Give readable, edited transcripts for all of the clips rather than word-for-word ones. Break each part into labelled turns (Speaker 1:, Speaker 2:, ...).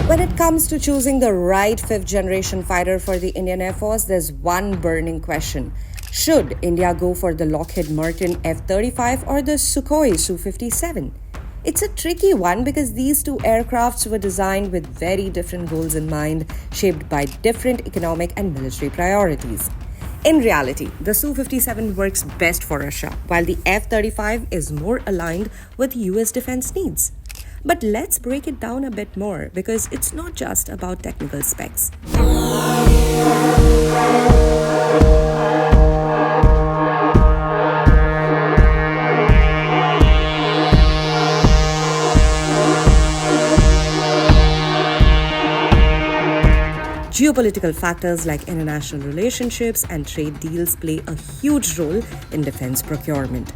Speaker 1: When it comes to choosing the right fifth generation fighter for the Indian Air Force, there's one burning question. Should India go for the Lockheed Martin F-35 or the Sukhoi Su-57? It's a tricky one because these two aircrafts were designed with very different goals in mind, shaped by different economic and military priorities. In reality, the Su-57 works best for Russia, while the F-35 is more aligned with US defense needs. But let's break it down a bit more because it's not just about technical specs. Geopolitical factors like international relationships and trade deals play a huge role in defense procurement.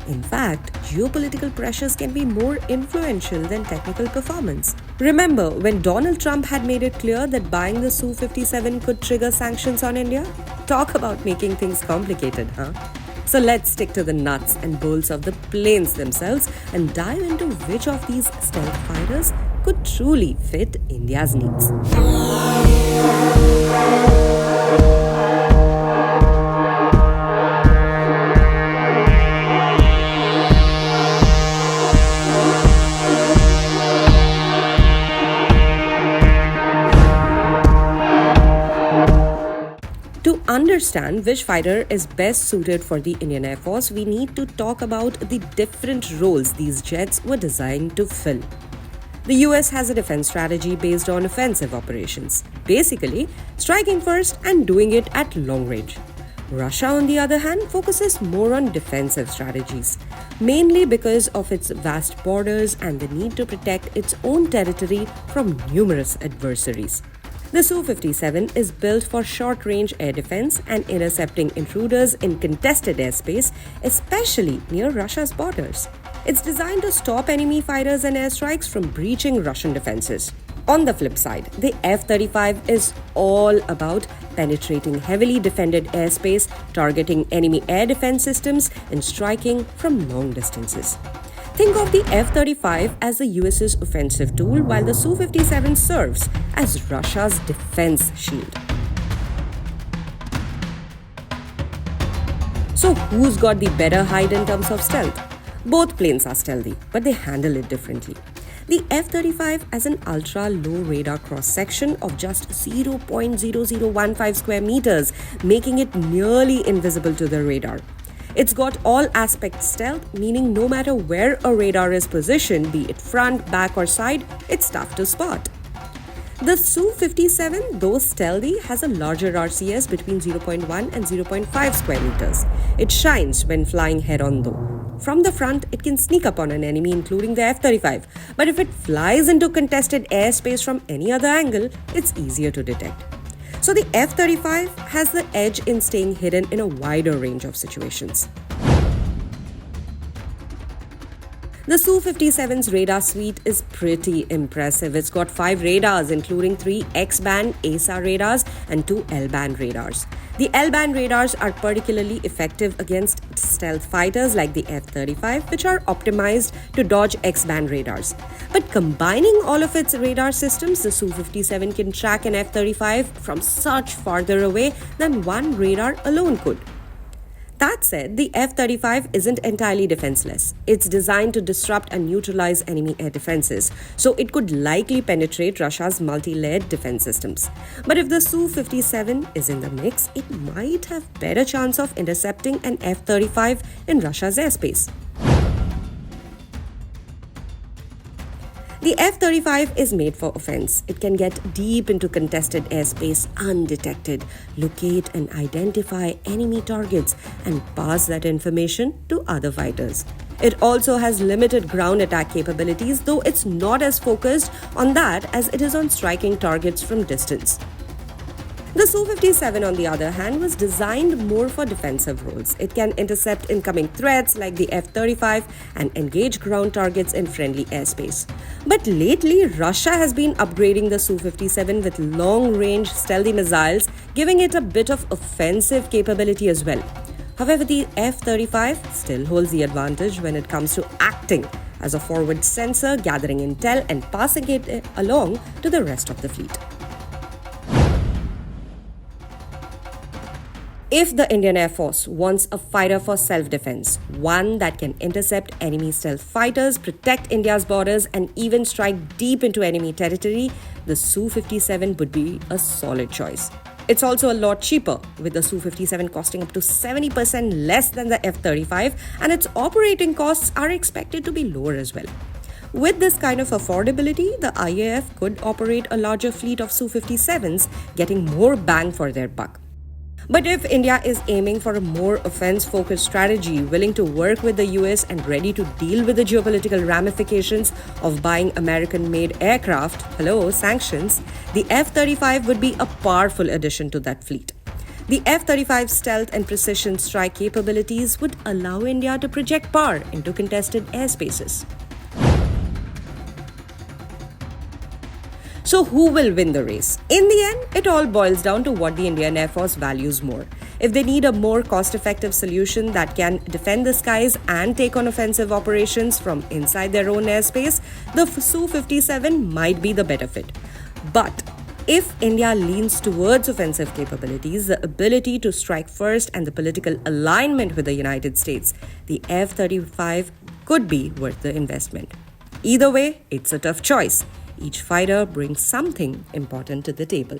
Speaker 1: In fact, geopolitical pressures can be more influential than technical performance. Remember when Donald Trump had made it clear that buying the Su-57 could trigger sanctions on India? Talk about making things complicated, huh? So let's stick to the nuts and bolts of the planes themselves and dive into which of these stealth fighters could truly fit India's needs. To understand which fighter is best suited for the Indian Air Force, we need to talk about the different roles these jets were designed to fill. The US has a defense strategy based on offensive operations, basically striking first and doing it at long range. Russia, on the other hand, focuses more on defensive strategies, mainly because of its vast borders and the need to protect its own territory from numerous adversaries. The Su-57 is built for short-range air defense and intercepting intruders in contested airspace, especially near Russia's borders. It's designed to stop enemy fighters and airstrikes from breaching Russian defenses. On the flip side, the F-35 is all about penetrating heavily defended airspace, targeting enemy air defense systems, and striking from long distances. Think of the F-35 as the US's offensive tool, while the Su-57 serves as Russia's defense shield. So who's got the better hide in terms of stealth? Both planes are stealthy, but they handle it differently. The F-35 has an ultra-low radar cross-section of just 0.0015 square meters, making it nearly invisible to the radar. It's got all aspect stealth, meaning no matter where a radar is positioned, be it front, back or side, it's tough to spot. The Su-57, though stealthy, has a larger RCS between 0.1 and 0.5 square meters. It shines when flying head-on though. From the front, it can sneak up on an enemy, including the F-35. But if it flies into contested airspace from any other angle, it's easier to detect. So the F-35 has the edge in staying hidden in a wider range of situations. The Su-57's radar suite is pretty impressive. It's got 5 radars, including 3 X-band ASA radars and 2 L-band radars. The L-band radars are particularly effective against stealth fighters like the F-35, which are optimized to dodge X-band radars. But combining all of its radar systems, the Su-57 can track an F-35 from such farther away than one radar alone could. That said, the F-35 isn't entirely defenseless. It's designed to disrupt and neutralize enemy air defenses, so it could likely penetrate Russia's multi-layered defense systems. But if the Su-57 is in the mix, it might have better chance of intercepting an F-35 in Russia's airspace. The F-35 is made for offense. It can get deep into contested airspace undetected, locate and identify enemy targets, and pass that information to other fighters. It also has limited ground attack capabilities, though it's not as focused on that as it is on striking targets from distance. The Su-57, on the other hand, was designed more for defensive roles. It can intercept incoming threats like the F-35 and engage ground targets in friendly airspace. But lately, Russia has been upgrading the Su-57 with long-range stealthy missiles, giving it a bit of offensive capability as well. However, the F-35 still holds the advantage when it comes to acting as a forward sensor, gathering intel and passing it along to the rest of the fleet. If the Indian Air Force wants a fighter for self-defense, one that can intercept enemy stealth fighters, protect India's borders, and even strike deep into enemy territory, the Su-57 would be a solid choice. It's also a lot cheaper, with the Su-57 costing up to 70% less than the F-35, and its operating costs are expected to be lower as well. With this kind of affordability, the IAF could operate a larger fleet of Su-57s, getting more bang for their buck. But if India is aiming for a more offense-focused strategy, willing to work with the US and ready to deal with the geopolitical ramifications of buying American-made aircraft, sanctions, the F-35 would be a powerful addition to that fleet. The F-35 stealth and precision strike capabilities would allow India to project power into contested airspaces. So who will win the race? In the end, it all boils down to what the Indian Air Force values more. If they need a more cost-effective solution that can defend the skies and take on offensive operations from inside their own airspace, the Su-57 might be the better fit. But if India leans towards offensive capabilities, the ability to strike first, and the political alignment with the United States, the F-35 could be worth the investment. Either way, it's a tough choice. Each fighter brings something important to the table.